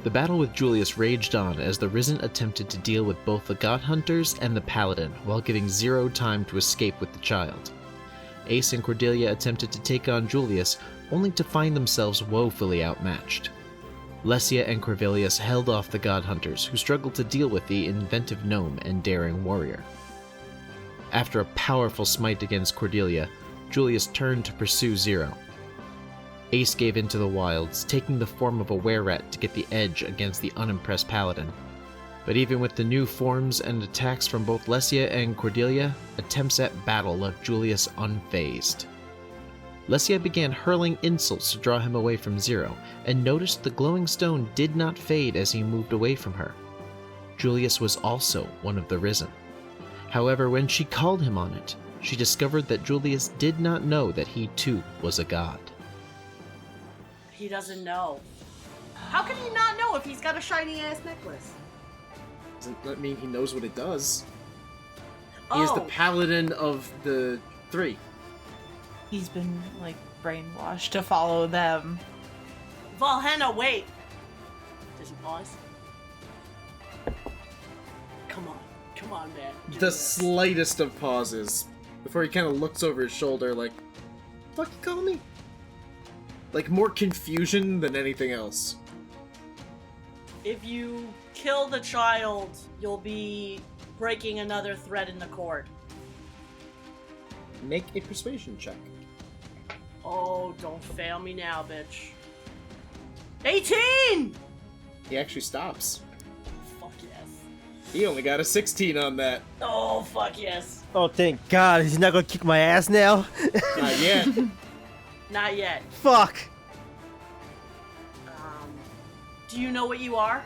The battle with Julius raged on as the Risen attempted to deal with both the God Hunters and the Paladin while giving Zero time to escape with the child. Ace and Cordelia attempted to take on Julius, only to find themselves woefully outmatched. Lesya and Corvilius held off the God Hunters, who struggled to deal with the inventive gnome and daring warrior. After a powerful smite against Cordelia, Julius turned to pursue Zero. Ace gave into the wilds, taking the form of a were-rat to get the edge against the unimpressed Paladin. But even with the new forms and attacks from both Lesya and Cordelia, attempts at battle left Julius unfazed. Lesya began hurling insults to draw him away from Zero, and noticed the glowing stone did not fade as he moved away from her. Julius was also one of the Risen. However, when she called him on it, she discovered that Julius did not know that he too was a god. He doesn't know. How can he not know if he's got a shiny-ass necklace? Doesn't that mean he knows what it does? He is the paladin of the three. He's been, brainwashed to follow them. Valhenna, wait! Does he pause? Come on, man. The slightest of pauses before he kind of looks over his shoulder like, fuck you call me? Like, more confusion than anything else. If you kill the child, you'll be breaking another thread in the cord. Make a persuasion check. Oh, don't fail me now, bitch. 18! He actually stops. Fuck yes. He only got a 16 on that. Oh, fuck yes. Oh, thank God. He's not gonna kick my ass now? Not yet. Not yet. Fuck! Do you know what you are?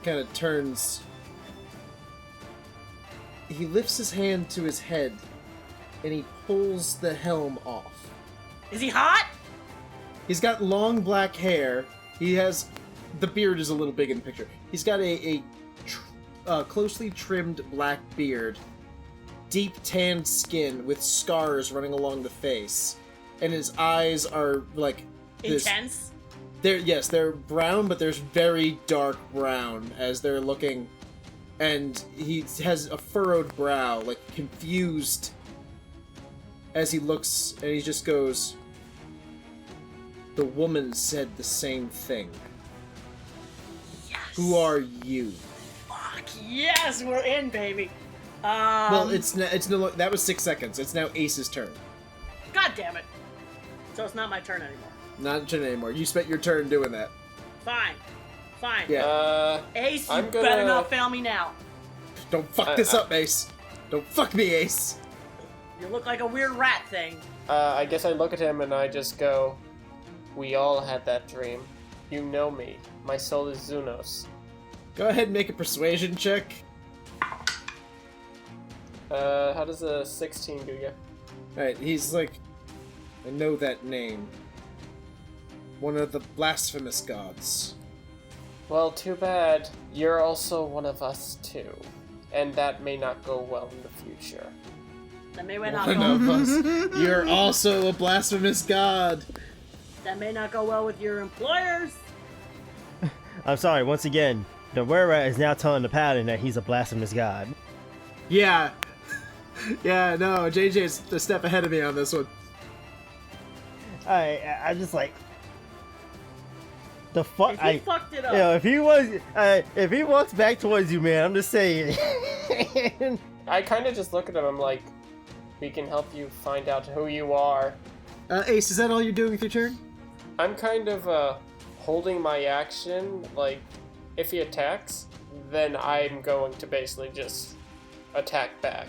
Kind of turns. He lifts his hand to his head, and he pulls the helm off. Is he hot? He's got long black hair. He has... The beard is a little big in the picture. He's got a closely trimmed black beard, deep tanned skin with scars running along the face, and his eyes are like this. Intense? They're brown, but there's very dark brown as they're looking, and he has a furrowed brow, like confused as he looks, and he just goes, "The woman said the same thing. Yes. Who are you?" Fuck yes, we're in, baby. Well, it's no. That was 6 seconds. It's now Ace's turn. God damn it. So it's not my turn anymore. Not your turn anymore. You spent your turn doing that. Fine. Yeah. Ace, I'm you gonna... better not fail me now. Don't fuck this up, Ace. Don't fuck me, Ace. You look like a weird rat thing. I guess I look at him and I just go, "We all had that dream. You know me. My soul is Zunos." Go ahead and make a persuasion check. How does a 16 do ya? Alright, he's like, "I know that name. One of the blasphemous gods." Well, too bad. You're also one of us too. And that may not go well in the future. That may not One go. of us. You're also a blasphemous god. That may not go well with your employers. I'm sorry, once again, the were-rat is now telling the paladin that he's a blasphemous god. Yeah. Yeah, no, JJ's a step ahead of me on this one. I'm just like... The fuck? If he fucked it up. You know, if he walks back towards you, man, I'm just saying. I kind of just look at him, I'm like, we can help you find out who you are. Ace, is that all you're doing with your turn? I'm kind of, holding my action, like, if he attacks, then I'm going to basically just attack back.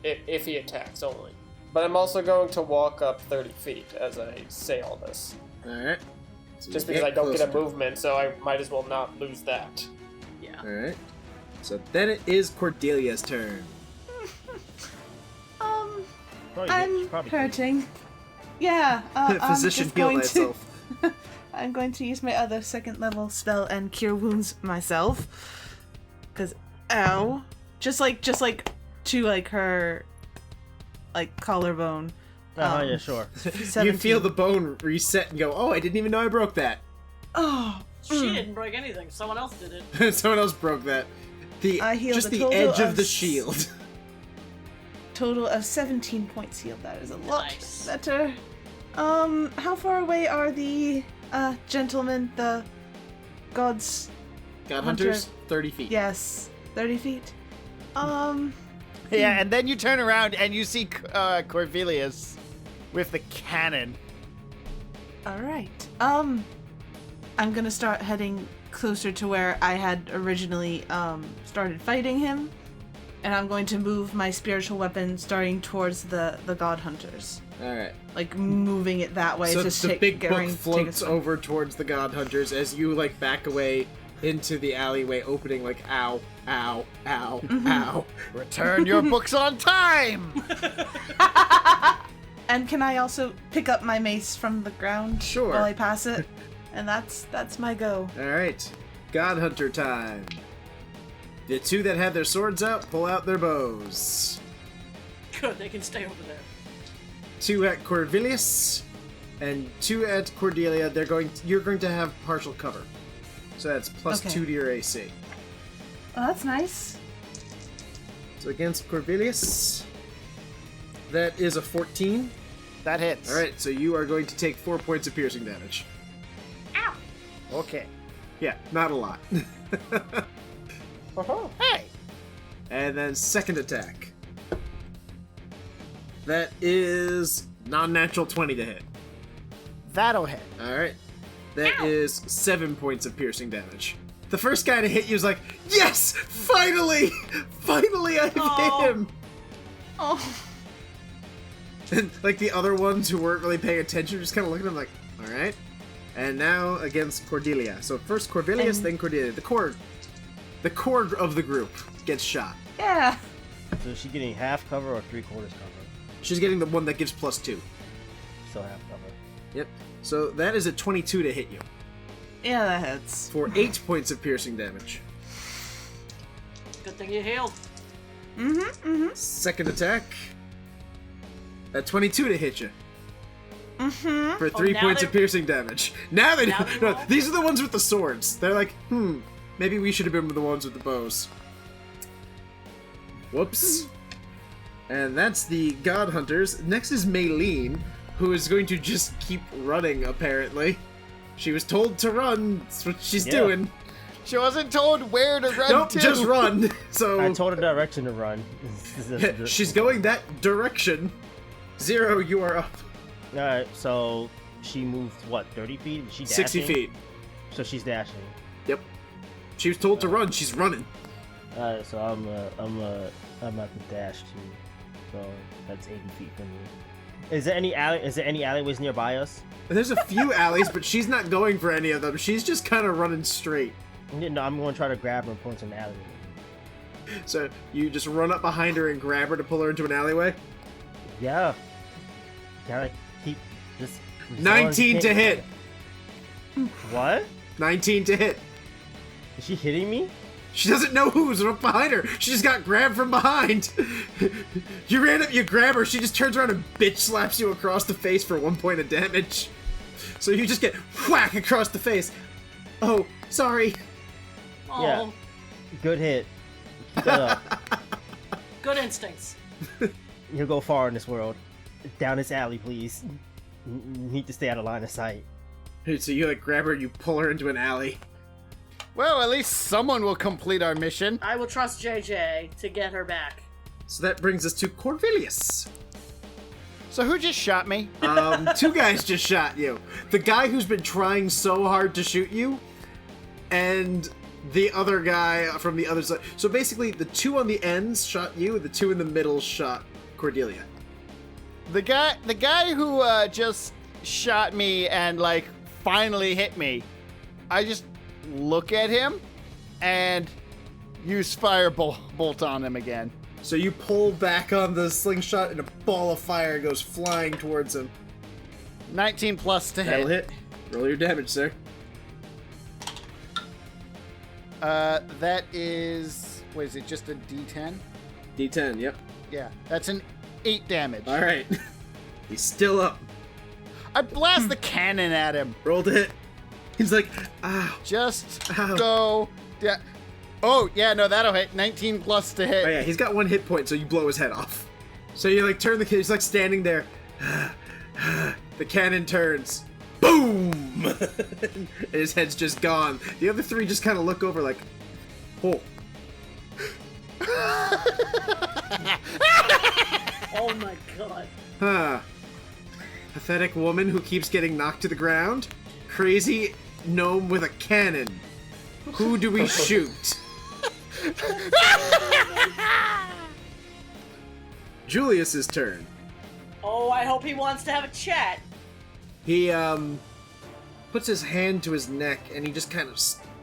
If he attacks only. But I'm also going to walk up 30 feet as I say all this. Alright. So Just because I don't get a movement, so I might as well not lose that. Yeah. Alright. So then it is Cordelia's turn. I'm hurting. Yeah, Physician just heal going thyself. I'm going to use my other 2nd level spell and cure wounds myself. Cause, ow. Just like to like her, like collarbone. Yeah, sure. You feel the bone reset and go, "Oh, I didn't even know I broke that." Oh, She didn't break anything. Someone else did it. Someone else broke that. I healed Just a the total edge of of the shield. total of 17 points healed. That is a lot Nice. better. How far away are the gentlemen, the gods? God Hunter. Hunters, 30 feet. Yes, 30 feet. Yeah, and then you turn around and you see Corvilius with the cannon. All right. I'm gonna start heading closer to where I had originally started fighting him, and I'm going to move my spiritual weapon starting towards the god hunters, Alright. like moving it that way. So to the big book take floats over towards the God Hunters as you, like, back away into the alleyway opening, like, ow, ow, ow, ow. Return your books on time! And can I also pick up my mace from the ground Sure. while I pass it? And that's my go. Alright. God Hunter time. The two that have their swords out, pull out their bows. Good, they can stay over there. 2 at Corvilius, and 2 at Cordelia. You're going to have partial cover. So that's plus Okay. 2 to your AC. Oh, that's nice. So against Corvilius, that is a 14. That hits. Alright, so you are going to take 4 points of piercing damage. Okay. Yeah, not a lot. Hey! And then second attack. That is non-natural 20 to hit. That'll hit. Alright. That is 7 points of piercing damage. The first guy to hit you is like, yes! Finally! Finally I've Aw. hit him! Oh. And like the other ones who weren't really paying attention just kind of looking at him like, alright. And now against Cordelia. So first Corvilius, And- then Cordelia. The core of the group gets shot. Yeah. So is she getting half cover or 3/4 cover? She's getting the one that gives plus 2. Still half cover. Yep. So that is a 22 to hit you Yeah, that hits. for 8 points of piercing damage. Good thing you healed. Second attack. A 22 to hit you. For 3 now points they're- of piercing damage. Now they Now they no, roll? these are the ones with the swords. They're like, maybe we should have been the ones with the bows. Whoops. And that's the God Hunters. Next is Maylene, who is going to just keep running, apparently. She was told to run. That's what she's Yeah. doing. She wasn't told where to run Nope, to. just run. So I told her direction to run. she's going that direction. 0, you are up. Alright, so she moved, what, 30 feet? Is she dashing? 60 feet. So she's dashing. Yep. She was told to run. She's running. Alright, so I'm at the dash too. So that's 80 feet from me. Is there any alleyways nearby us? There's a few alleys, but she's not going for any of them. She's just kind of running straight. No, I'm going to try to grab her and point to an alleyway. So you just run up behind her and grab her to pull her into an alleyway. Yeah. Gotta keep this. 19 to hit. What? 19 to hit. Is she hitting me? She doesn't know who's up behind her. She just got grabbed from behind. You ran up, you grab her. She just turns around and bitch slaps you across the face for 1 point of damage. So you just get whack across the face. Oh, sorry. Oh, Yeah. Good hit. Keep that up. good instincts. You'll go far in this world. Down this alley, please. You need to stay out of line of sight. So you like grab her and you pull her into an alley. Well, at least someone will complete our mission. I will trust JJ to get her back. So that brings us to Corvilius. So who just shot me? 2 guys just shot you. The guy who's been trying so hard to shoot you, and the other guy from the other side. So basically, the 2 on the ends shot you, the 2 in the middle shot Cordelia. The guy who just shot me and like finally hit me. I just look at him and use firebolt on him again. So you pull back on the slingshot, and a ball of fire goes flying towards him. 19 plus to That'll hit. hit. Roll your damage, sir. That is, what is it, just a D10? D10, yep. Yeah, that's an 8 damage. Alright. He's still up. I blast the cannon at him. Roll to hit. He's like, ow. Just Ow. go. Yeah. Oh, yeah, no, that'll hit. 19 plus to hit. Oh yeah, he's got 1 hit point, so you blow his head off. So you like turn the kid, he's like standing there. The cannon turns. Boom! And his head's just gone. The other 3 just kind of look over like, oh. Oh my god. Huh. Pathetic woman who keeps getting knocked to the ground. Crazy gnome with a cannon. Who do we shoot? Julius's turn. Oh, I hope he wants to have a chat. He puts his hand to his neck and he just kind of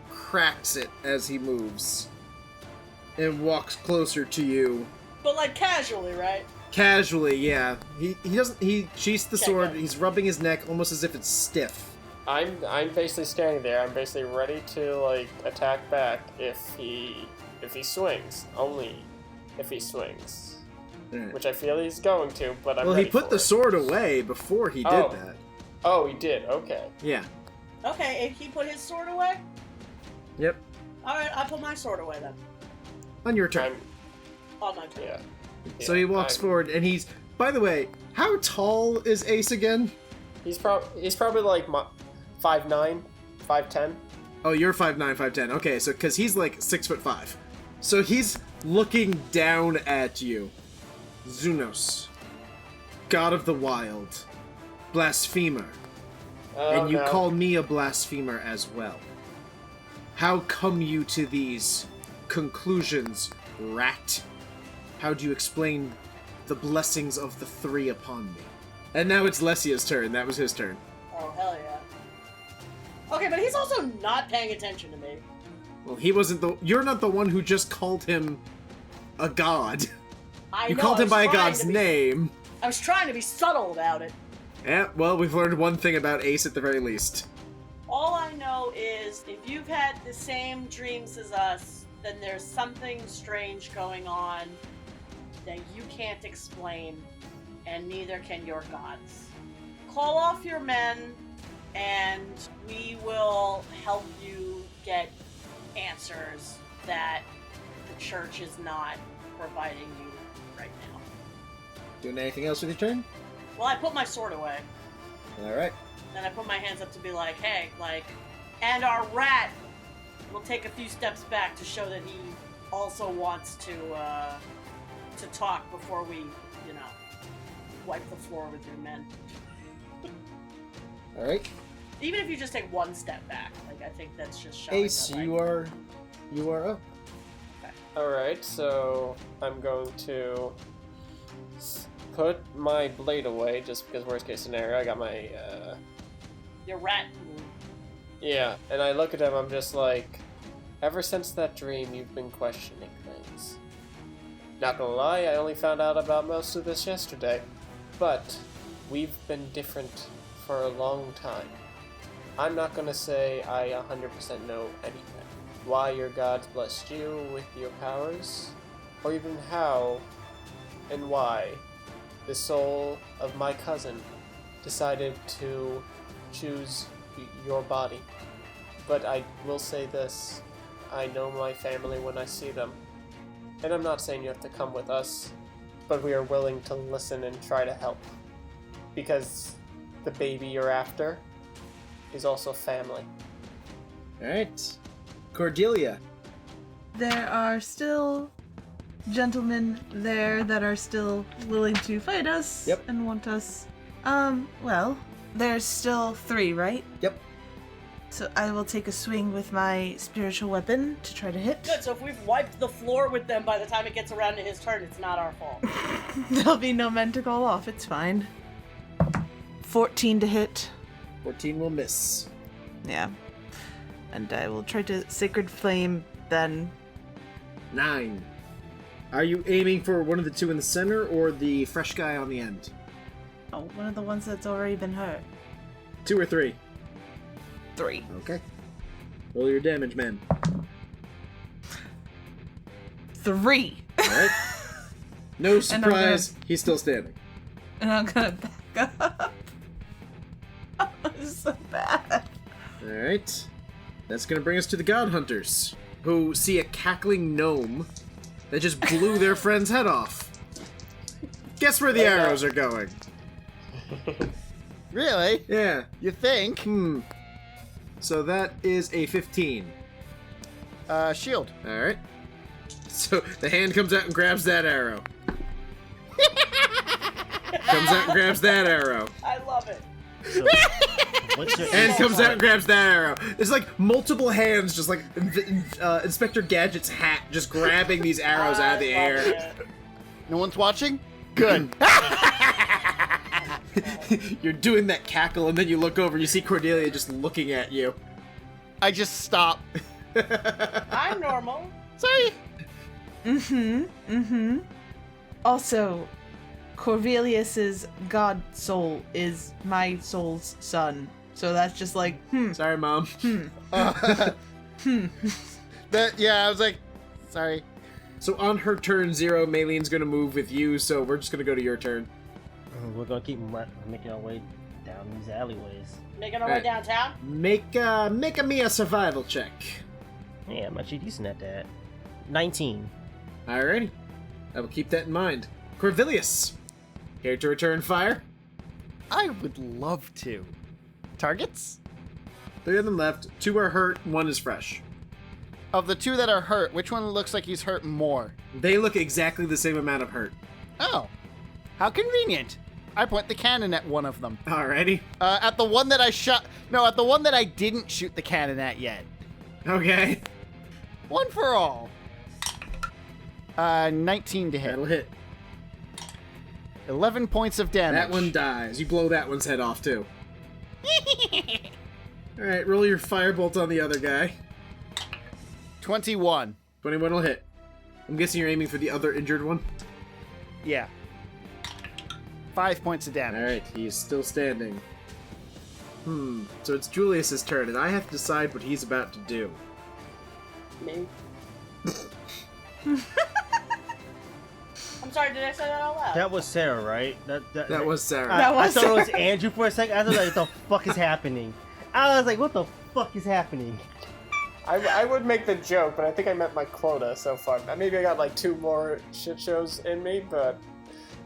cracks it as he moves and walks closer to you. But like casually, right? Casually, yeah. He sheaths the Okay, sword. good. He's rubbing his neck almost as if it's stiff. I'm basically standing there. I'm basically ready to like attack back if he swings. Only if he swings, Alright. which I feel he's going to. But I'm Well, he ready put for the it. sword away before he did Oh. that. Oh, he did. Okay. Yeah. Okay, and he put his sword away? Yep. Alright, I put my sword away then. On your turn. On my turn. Yeah. So he walks forward and he's... By the way, how tall is Ace again? He's probably like 5'9", 5'10". Oh, you're 5'9", 5'10". Okay, so because he's like 6'5". So he's looking down at you. Zunos. God of the Wild. Blasphemer. Oh, And you no. call me a blasphemer as well. How come you to these conclusions, rat? How do you explain the blessings of the 3 upon me? And now it's Lesya's turn. That was his turn. Oh, hell yeah. Okay, but he's also not paying attention to me. Well, he wasn't the... You're not the one who just called him a god. You know, called I him was by a trying god's to be- name. I was trying to be subtle about it. Yeah, well, we've learned one thing about Ace at the very least. All I know is if you've had the same dreams as us, then there's something strange going on that you can't explain, and neither can your gods. Call off your men, and we will help you get answers that the church is not providing you right now. Doing anything else with your turn? Well, I put my sword away. Alright. Then I put my hands up to be like, hey, like, and our rat will take a few steps back to show that he also wants to talk before we, you know, wipe the floor with your men. Alright. Even if you just take one step back, like, I think that's just showing Ace, that, like, you are up. Alright, so I'm going to put my blade away, just because worst case scenario, I got my, your rat. yeah, and I look at him, I'm just like, ever since that dream, you've been questioning things. Not gonna lie, I only found out about most of this yesterday, but we've been different for a long time. I'm not gonna say I 100% know anything. Why your gods blessed you with your powers, or even how and why the soul of my cousin decided to choose your body. But I will say this, I know my family when I see them. And I'm not saying you have to come with us, but we are willing to listen and try to help. Because the baby you're after is also family. Alright. Cordelia. There are still gentlemen there that are still willing to fight us Yep. and want us. Well, there's still 3, right? Yep. So I will take a swing with my spiritual weapon to try to hit. Good, so if we've wiped the floor with them by the time it gets around to his turn, it's not our fault. There'll be no men to call off, it's fine. 14 to hit. 14 will miss. Yeah. And I will try to Sacred Flame then. 9. Are you aiming for one of the 2 in the center or the fresh guy on the end? Oh, one of the ones that's already been hurt. 2 or 3? 3. Okay. Roll your damage, man. 3! Alright. No surprise, he's still standing. And I'm gonna back up. Oh, this is so bad. Alright. That's gonna bring us to the God Hunters, who see a cackling gnome that just blew their friend's head off. Guess where the arrows are going? Really? Yeah. You think? So that is a 15. Shield. Alright. So the hand comes out and grabs that arrow. Comes out and grabs that arrow. I love it. So, what's your Hand comes out and grabs that arrow. There's like multiple hands, just like Inspector Gadget's hat, just grabbing these arrows out of the I love air. it. No one's watching? Good. You're doing that cackle, and then you look over, you see Cordelia just looking at you. I just stop. I'm normal. Sorry. Also, Corvilius's god soul is my soul's son. So that's just like, Sorry, Mom. That, yeah, I was like, sorry. So on her turn 0, Maylene's gonna move with you, so we're just gonna go to your turn. We're gonna keep making our way down these alleyways. Making our way Alright. downtown. Make a me a survival check. Yeah, I'm actually decent at that. 19. Alrighty. I will keep that in mind. Corvilius, care to return fire? I would love to. Targets? 3 of them left. 2 are hurt, 1 is fresh. Of the 2 that are hurt, which one looks like he's hurt more? They look exactly the same amount of hurt. Oh. How convenient. I point the cannon at one of them. Alrighty. At the one that I shot... No, at the one that I didn't shoot the cannon at yet. Okay. One for all. 19 to hit. That'll hit. 11 points of damage. That one dies. You blow that one's head off, too. Alright, roll your firebolt on the other guy. 21. 21 will hit. I'm guessing you're aiming for the other injured one? Yeah. 5 points of damage. Alright, he's still standing. So it's Julius's turn, and I have to decide what he's about to do. Me. I'm sorry, did I say that out loud? That was Sara, right? That was Sara. That I was thought it was Andrew for a second. I was like, what the fuck is happening? I was like, what the fuck is happening? I would make the joke, but I think I met my quota so far. Maybe I got like 2 more shit shows in me, but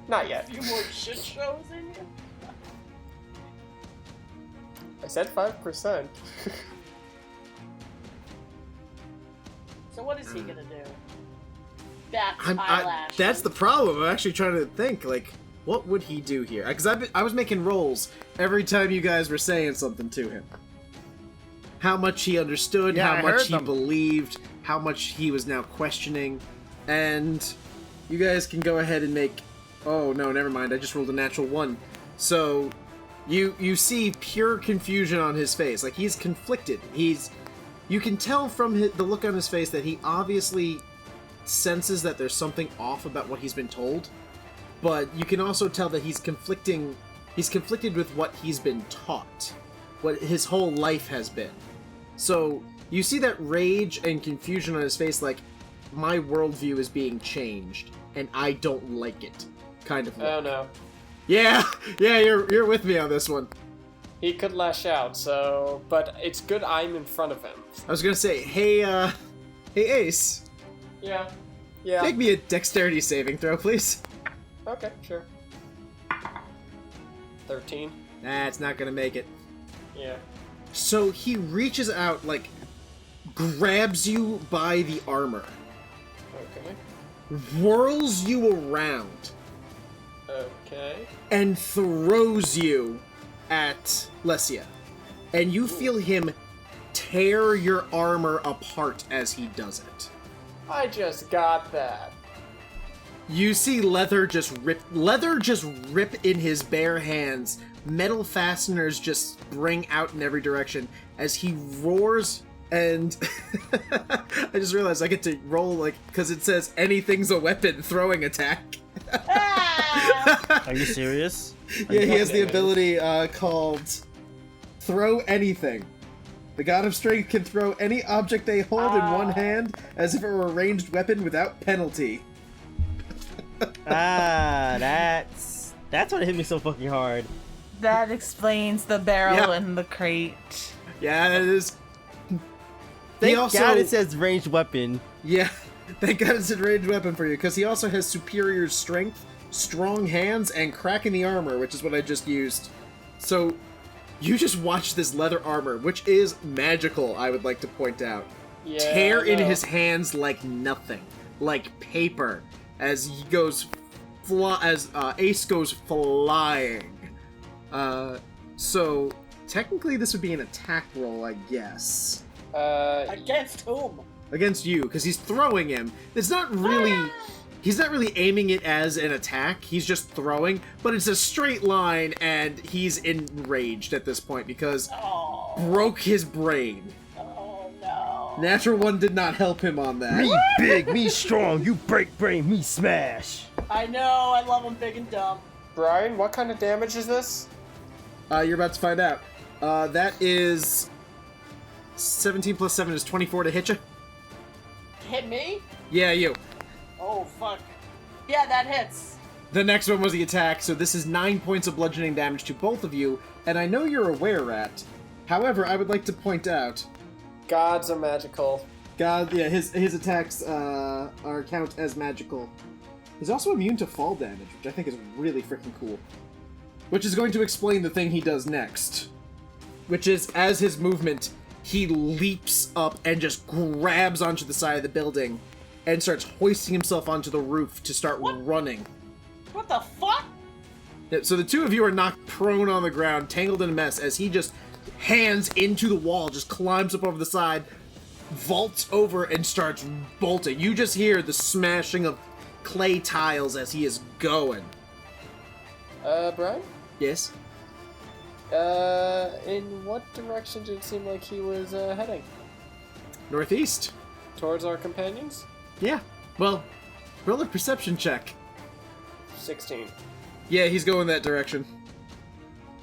not yet. A few more shit shows in you? I said 5%. So what is he gonna do? That's eyelash. That's the problem. I'm actually trying to think, like, what would he do here? Because I was making rolls every time you guys were saying something to him. How much he understood, Yeah, I how much heard he them. believed, how much he was now questioning. And you guys can go ahead and make... Oh, no, never mind. I just rolled a natural 1. So you see pure confusion on his face. Like, he's conflicted. You can tell from the look on his face that he obviously senses that there's something off about what he's been told, but you can also tell that he's conflicted with what he's been taught, what his whole life has been. So you see that rage and confusion on his face, like, my worldview is being changed and I don't like it, kind of look. Oh no. Yeah, you're with me on this one. He could lash out, so... But it's good I'm in front of him. I was gonna say, hey Ace, Yeah. make me a dexterity saving throw, please. Okay, sure. 13. Nah, it's not gonna make it. Yeah. So he reaches out, like, grabs you by the armor, Okay. whirls you around, Okay. and throws you at Lesya. And you feel him tear your armor apart as he does it. I just got that. You see leather just rip in his bare hands. Metal fasteners just spring out in every direction as he roars. And I just realized I get to roll, like, because it says anything's a weapon throwing attack. Ah! Are you serious? Yeah, he has the ability called Throw Anything. The God of Strength can throw any object they hold in one hand as if it were a ranged weapon without penalty. That's what hit me so fucking hard. That explains the barrel Yeah. and the crate. Yeah, it is. Thank God it says ranged weapon. Yeah, thank God it's a ranged weapon for you, because he also has superior strength, strong hands, and crack in the armor, which is what I just used. So, you just watch this leather armor, which is magical, I would like to point out. Yeah, Tear in no. his hands like nothing. Like paper. As he goes... Ace goes flying. So, technically this would be an attack roll, I guess. Against whom? Against you, because he's throwing him. It's not really... He's not really aiming it as an attack, he's just throwing, but it's a straight line, and he's enraged at this point, because Oh. broke his brain. Oh no. Natural one did not help him on that. Me big, me strong, you break brain, me smash. I know, I love him big and dumb. Brian, what kind of damage is this? You're about to find out. That is... 17 plus 7 is 24 to hit you? Hit me? Yeah, you. Oh fuck. Yeah, that hits. The next one was the attack, so this is 9 points of bludgeoning damage to both of you, and I know you're aware, Rat. However, I would like to point out... Gods are magical. God, yeah, his attacks are count as magical. He's also immune to fall damage, which I think is really freaking cool. Which is going to explain the thing he does next. Which is, as his movement, he leaps up and just grabs onto the side of the building and starts hoisting himself onto the roof to start running. What the fuck? Yeah, so the two of you are knocked prone on the ground, tangled in a mess, as he just hands into the wall, just climbs up over the side, vaults over, and starts bolting. You just hear the smashing of clay tiles as he is going. Brian? Yes? In what direction did it seem like he was heading? Northeast. Towards our companions? Yeah. Well, roll a perception check. 16. Yeah, he's going that direction.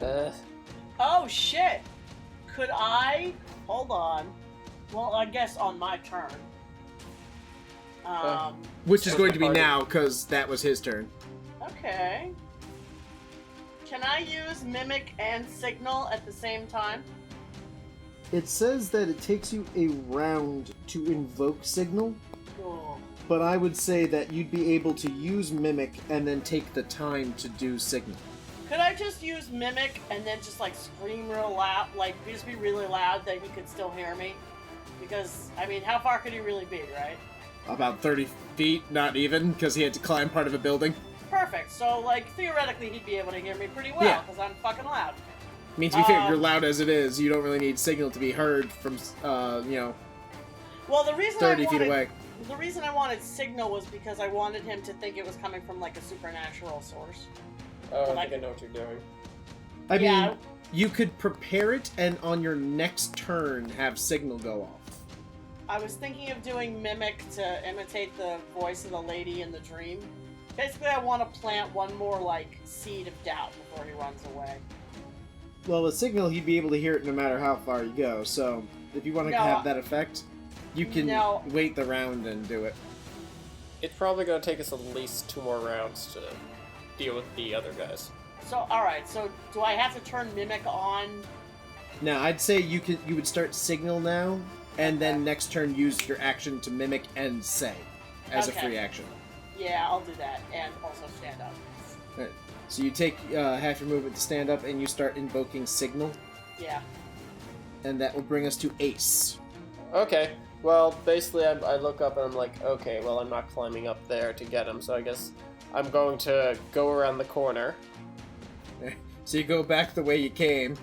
Oh shit. Could I? Hold on. Well, I guess on my turn. Which is going to be now, because that was his turn. Okay. Can I use Mimic and Signal at the same time? It says that it takes you a round to invoke Signal, Cool. but I would say that you'd be able to use Mimic and then take the time to do Signal. Could I just use Mimic and then just like scream real loud, like just be really loud that he could still hear me? Because, I mean, how far could he really be, right? About 30 feet, not even, because he had to climb part of a building. Perfect. So, like, theoretically, he'd be able to hear me pretty well, Yeah. because I'm fucking loud. I mean, to be fair, you're loud as it is. You don't really need Signal to be heard from, Well, the reason 30 feet away. The reason I wanted Signal was because I wanted him to think it was coming from, like, a supernatural source. Oh, Like- I think I know what you're doing. I Yeah. mean, you could prepare it and on your next turn have Signal go off. I was thinking of doing Mimic to imitate the voice of the lady in the dream. Basically, I want to plant one more, like, seed of doubt before he runs away. Well, with Signal, he'd be able to hear it no matter how far you go, so if you want to No, have that effect, you can No. wait the round and do it. It's probably going to take us at least 2 more rounds to deal with the other guys. So, alright, so do I have to turn Mimic on? Now, I'd say you would start Signal now, and then next turn use your action to Mimic and Say as Okay. a free action. Yeah, I'll do that, and also stand up. Right. So you take half your movement to stand up, and you start invoking Signal, Yeah. and that will bring us to Ace. Okay, well, basically I look up and I'm like, okay, well, I'm not climbing up there to get him, so I guess I'm going to go around the corner. So you go back the way you came,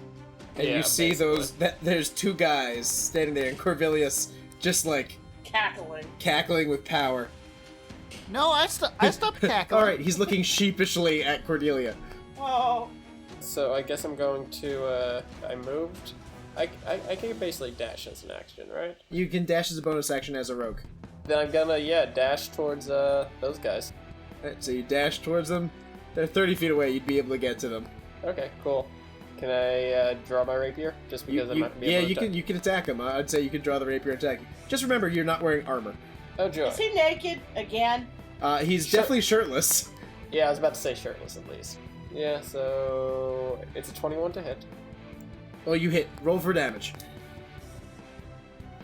and Yeah, you see basically. there's 2 guys standing there, and Corvilius just like Cackling. cackling with power. No, I stopped cackling. All right, he's looking sheepishly at Cordelia. Oh. So I guess I'm going to, I moved. I can basically dash as an action, right? You can dash as a bonus action as a rogue. Then I'm gonna, dash towards, those guys. Alright, so you dash towards them. They're 30 feet away. You'd be able to get to them. Okay, cool. Can I, draw my rapier? Just because I'm not gonna be able to you can attack him. I'd say you can draw the rapier and attack. Just remember, you're not wearing armor. Oh, joy. Is he naked again? He's Sure. definitely shirtless. Yeah, I was about to say shirtless at least. Yeah, so it's a 21 to hit. Oh, you hit. Roll for damage.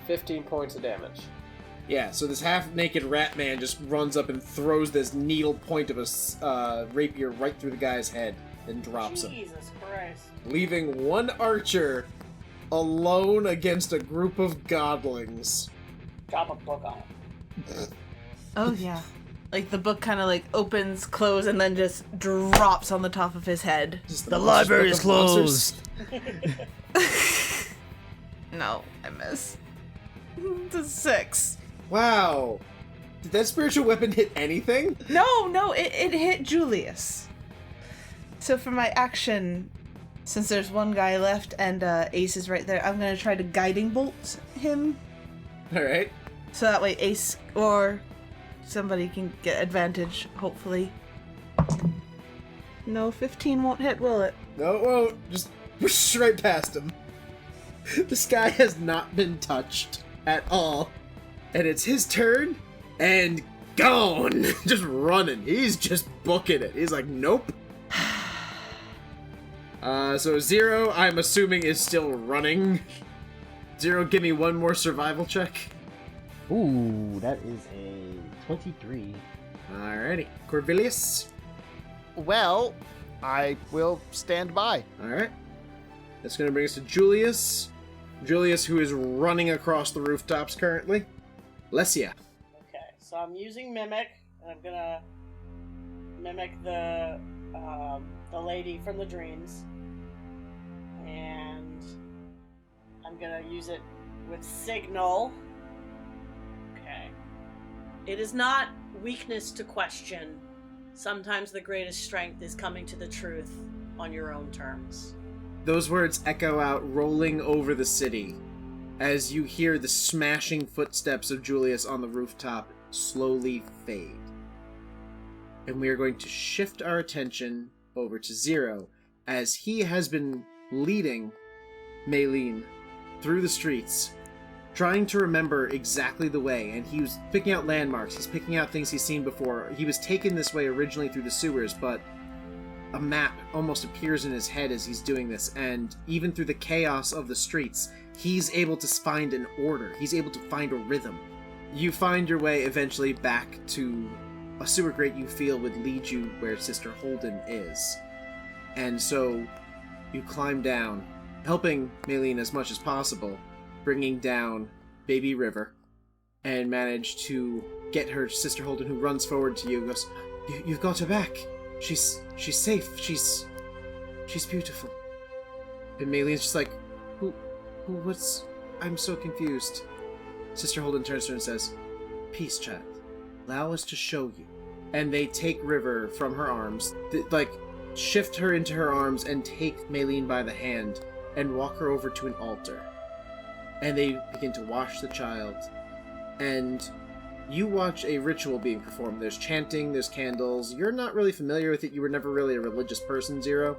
15 points of damage. Yeah, so this half-naked rat man just runs up and throws this needle point of a rapier right through the guy's head and drops him, Jesus Christ. leaving one archer alone against a group of godlings. Drop a book on him. Oh yeah. Like the book kind of like opens, close, and then just drops on the top of his head. Just The monsters library book is of monsters. closed. No, I miss. It's a 6. Wow. Did that spiritual weapon hit anything? No, it hit Julius. So for my action, since there's one guy left and Ace is right there, I'm gonna try to guiding bolt him. Alright. So that way Ace or somebody can get advantage, hopefully. No, 15 won't hit, will it? No, it won't. Just whoosh right past him. This guy has not been touched at all. And it's his turn, and gone! Just running. He's just booking it. He's like, nope. So Zero, I'm assuming, is still running. Zero, give me one more survival check. Ooh, that is a 23. Alrighty. Corvilius. Well, I will stand by. Alright. That's gonna bring us to Julius. Julius, who is running across the rooftops currently. Lesya. Okay, so I'm using Mimic, and I'm gonna mimic the lady from the dreams. And I'm gonna use it with Signal. Okay. It is not weakness to question. Sometimes the greatest strength is coming to the truth on your own terms. Those words echo out, rolling over the city, as you hear the smashing footsteps of Julius on the rooftop slowly fade. And we are going to shift our attention over to Zero, as he has been leading Maylene through the streets, trying to remember exactly the way, and he was picking out landmarks, he's picking out things he's seen before. He was taken this way originally through the sewers, but a map almost appears in his head as he's doing this, and even through the chaos of the streets, he's able to find an order. He's able to find a rhythm. You find your way eventually back to a sewer grate you feel would lead you where Sister Holden is. And so you climb down, helping Maylene as much as possible, bringing down Baby River, and manage to get her Sister Holden, who runs forward to you and goes, You've got her back. She's safe. She's beautiful. And Maylene's just like, what's... I'm so confused. Sister Holden turns to her and says, Peace, child. Allow us to show you. And they take River from her arms, shift her into her arms and take Maylene by the hand and walk her over to an altar. And they begin to wash the child. And you watch a ritual being performed. There's chanting, there's candles. You're not really familiar with it. You were never really a religious person, Zero.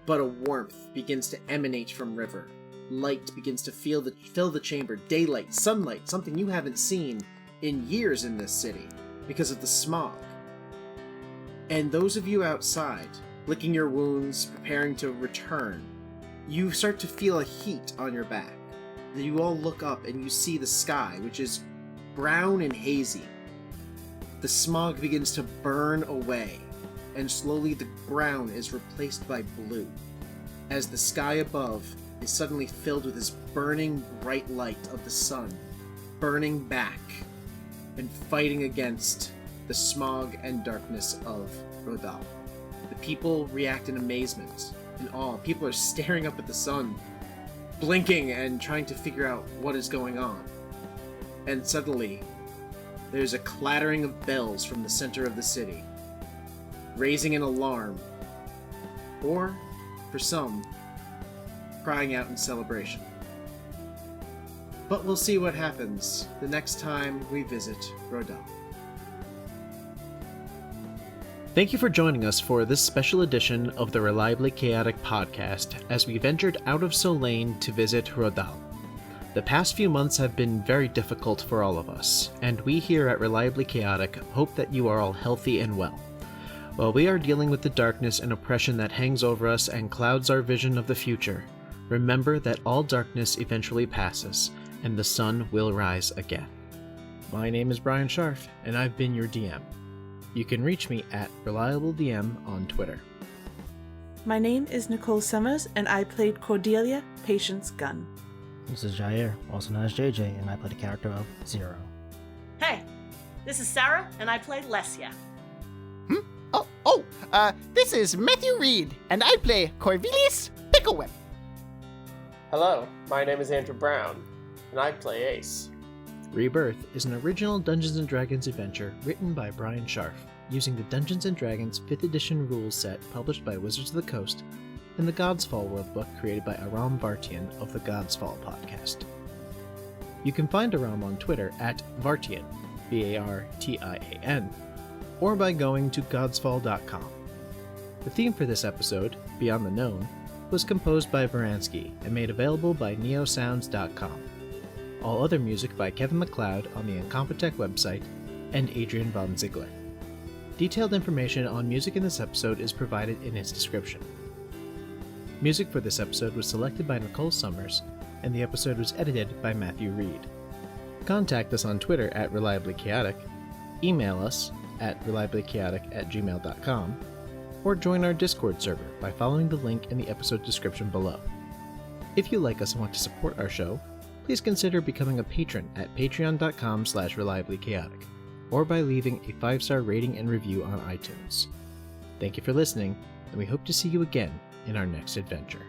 But a warmth begins to emanate from River. Light begins to fill the chamber. Daylight, sunlight, something you haven't seen in years in this city because of the smog. And those of you outside, licking your wounds, preparing to return, you start to feel a heat on your back. You all look up and you see the sky, which is brown and hazy. The smog begins to burn away, and slowly the brown is replaced by blue, as the sky above is suddenly filled with this burning bright light of the sun, burning back and fighting against the smog and darkness of Rodal. The people react in amazement and awe. People are staring up at the sun, blinking and trying to figure out what is going on. And suddenly, there's a clattering of bells from the center of the city, raising an alarm, or, for some, crying out in celebration. But we'll see what happens the next time we visit Rodal. Thank you for joining us for this special edition of the Reliably Chaotic podcast as we ventured out of Solane to visit Rodal. The past few months have been very difficult for all of us, and we here at Reliably Chaotic hope that you are all healthy and well. While we are dealing with the darkness and oppression that hangs over us and clouds our vision of the future, remember that all darkness eventually passes, and the sun will rise again. My name is Bryan Scharf, and I've been your DM. You can reach me at ReliableDM on Twitter. My name is Nicole Summers, and I played Cordelia, Patience Gunn. This is Jair, also known as JJ, and I play the character of Zero. Hey, this is Sara, and I play Lesya. This is Matthew Reed, and I play Corvilius Picklewhip. Hello, my name is Andrew Brown, and I play Ace. Rebirth is an original Dungeons & Dragons adventure written by Bryan Scharf, using the Dungeons & Dragons 5th edition rules set published by Wizards of the Coast and the God's Fall worldbook created by Aram Vartian of the God's Fall podcast. You can find Aram on Twitter at Vartian, Vartian, or by going to godsfall.com. The theme for this episode, Beyond the Known, was composed by Varansky and made available by neosounds.com. All other music by Kevin MacLeod on the Incompetech website and Adrian von Ziegler. Detailed information on music in this episode is provided in its description. Music for this episode was selected by Nicole Summers, and the episode was edited by Matthew Reed. Contact us on Twitter at Reliably Chaotic, email us at reliablychaotic@gmail.com, or join our Discord server by following the link in the episode description below. If you like us and want to support our show, please consider becoming a patron at patreon.com/reliablychaotic, or by leaving a 5-star rating and review on iTunes. Thank you for listening, and we hope to see you again in our next adventure.